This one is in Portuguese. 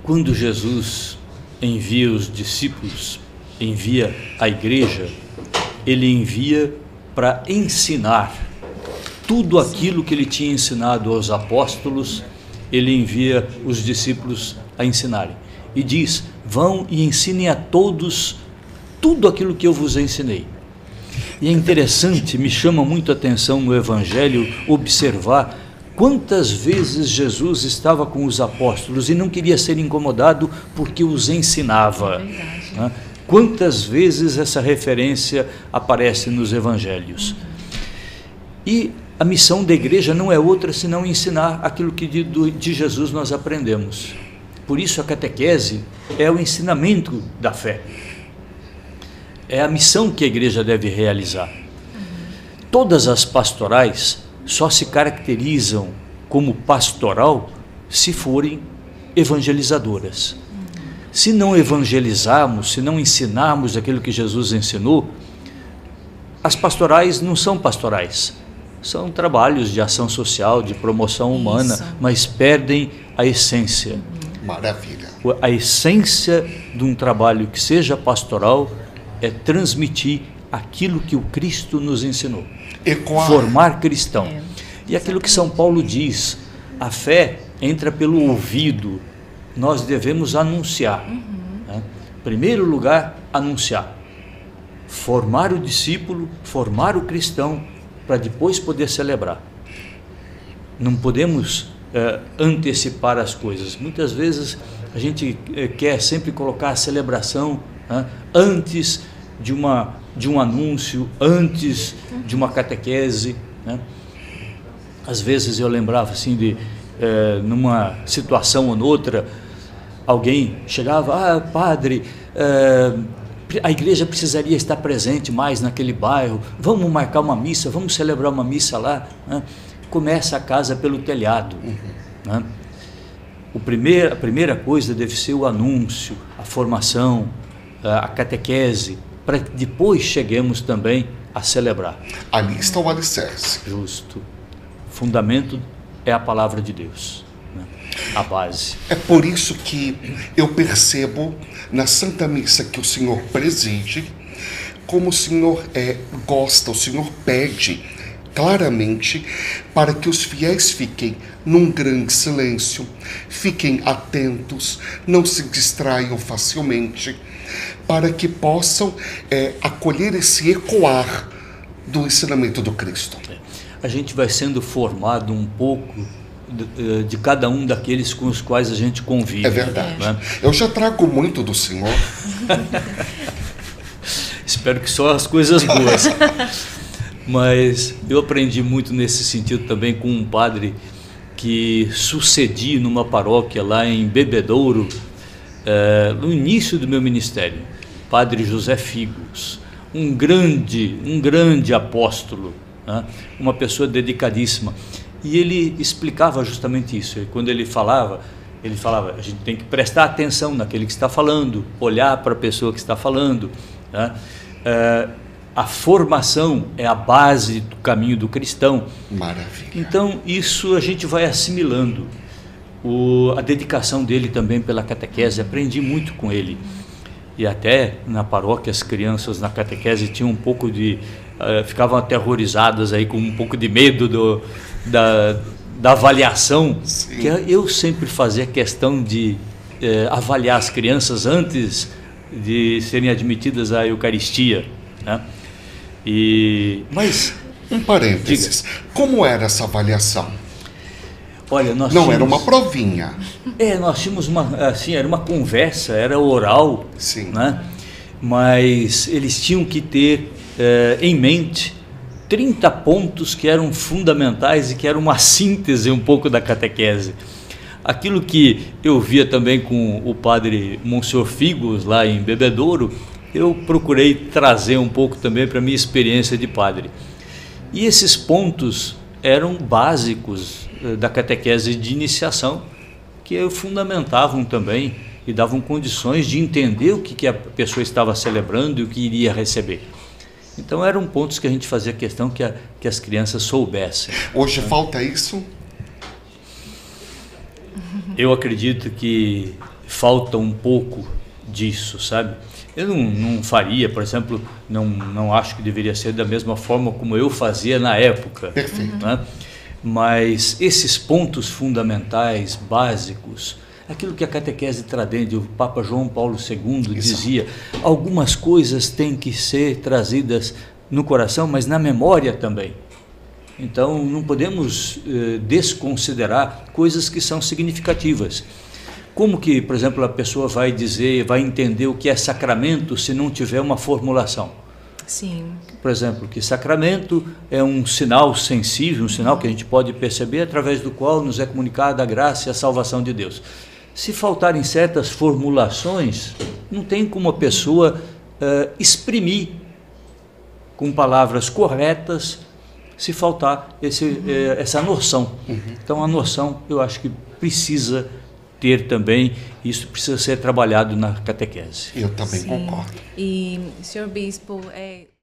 Quando Jesus envia os discípulos, envia a igreja, ele envia para ensinar tudo aquilo que ele tinha ensinado aos apóstolos, ele envia os discípulos a ensinarem. E diz: vão e ensinem a todos tudo aquilo que eu vos ensinei. E é interessante, me chama muito a atenção no Evangelho observar quantas vezes Jesus estava com os apóstolos e não queria ser incomodado porque os ensinava. Né? Quantas vezes essa referência aparece nos Evangelhos. E a missão da igreja não é outra senão ensinar aquilo que de Jesus nós aprendemos. Por isso a catequese é o ensinamento da fé. É a missão que a igreja deve realizar. Todas as pastorais só se caracterizam como pastoral se forem evangelizadoras. Se não evangelizarmos, se não ensinarmos aquilo que Jesus ensinou, as pastorais não são pastorais. São trabalhos de ação social, de promoção humana, mas perdem a essência. Maravilha. A essência de um trabalho que seja pastoral é transmitir aquilo que o Cristo nos ensinou. Formar cristão. E aquilo que São Paulo diz, a fé entra pelo ouvido, nós devemos anunciar. Né? Em primeiro lugar, anunciar. Formar o discípulo, formar o cristão, para depois poder celebrar. Não podemos antecipar as coisas. Muitas vezes a gente quer sempre colocar a celebração antes de um anúncio, antes de uma catequese. Né? Às vezes eu lembrava assim de, numa situação ou noutra, alguém chegava: padre, a igreja precisaria estar presente mais naquele bairro, vamos marcar uma missa, vamos celebrar uma missa lá. Né? Começa a casa pelo telhado. Né? A primeira coisa deve ser o anúncio, a formação, a catequese, para que depois cheguemos também a celebrar. Ali está o alicerce. Justo. O fundamento é a palavra de Deus, né? A base. É por isso que eu percebo na Santa Missa que o Senhor preside, como o Senhor gosta, o Senhor pede claramente para que os fiéis fiquem num grande silêncio, fiquem atentos, não se distraiam facilmente, para que possam acolher esse ecoar do ensinamento do Cristo. A gente vai sendo formado um pouco de cada um daqueles com os quais a gente convive. É verdade. Né? Eu já trago muito do Senhor. Espero que só as coisas boas. Mas eu aprendi muito nesse sentido também com um padre que sucedi numa paróquia lá em Bebedouro, no início do meu ministério, Padre José Figos, um grande apóstolo, né? Uma pessoa dedicadíssima. E ele explicava justamente isso. E quando ele falava, a gente tem que prestar atenção naquele que está falando, olhar para a pessoa que está falando. Né? A formação é a base do caminho do cristão. Maravilha. Então, isso a gente vai assimilando. A dedicação dele também pela catequese, aprendi muito com ele. E até na paróquia as crianças na catequese tinham um pouco de... ficavam aterrorizadas aí, com um pouco de medo da avaliação. Sim. Que eu sempre fazia questão de avaliar as crianças antes de serem admitidas à Eucaristia, né? Mas um parênteses, como era essa avaliação? Olha, era uma provinha. Nós tínhamos era uma conversa, era oral. Sim. Né? Mas eles tinham que ter em mente 30 pontos que eram fundamentais e que eram uma síntese um pouco da catequese. Aquilo que eu via também com o padre Monsenhor Figos lá em Bebedouro, eu procurei trazer um pouco também para a minha experiência de padre. E esses pontos eram básicos da catequese de iniciação, que fundamentavam também e davam condições de entender o que a pessoa estava celebrando e o que iria receber. Então eram pontos que a gente fazia questão que as crianças soubessem. Hoje falta isso? Eu acredito que falta um pouco disso, sabe? Eu não faria, por exemplo, não acho que deveria ser da mesma forma como eu fazia na época. Perfeito. Né? Mas esses pontos fundamentais, básicos, aquilo que a catequese tradende, o Papa João Paulo II dizia, algumas coisas têm que ser trazidas no coração, mas na memória também. Então, não podemos desconsiderar coisas que são significativas. Como que, por exemplo, a pessoa vai dizer, vai entender o que é sacramento se não tiver uma formulação? Sim. Por exemplo, que sacramento é um sinal sensível, um sinal que a gente pode perceber através do qual nos é comunicada a graça e a salvação de Deus. Se faltarem certas formulações, não tem como a pessoa exprimir com palavras corretas se faltar essa noção. Então a noção eu acho que precisa ter também, isso precisa ser trabalhado na catequese. Eu também concordo. E, senhor bispo,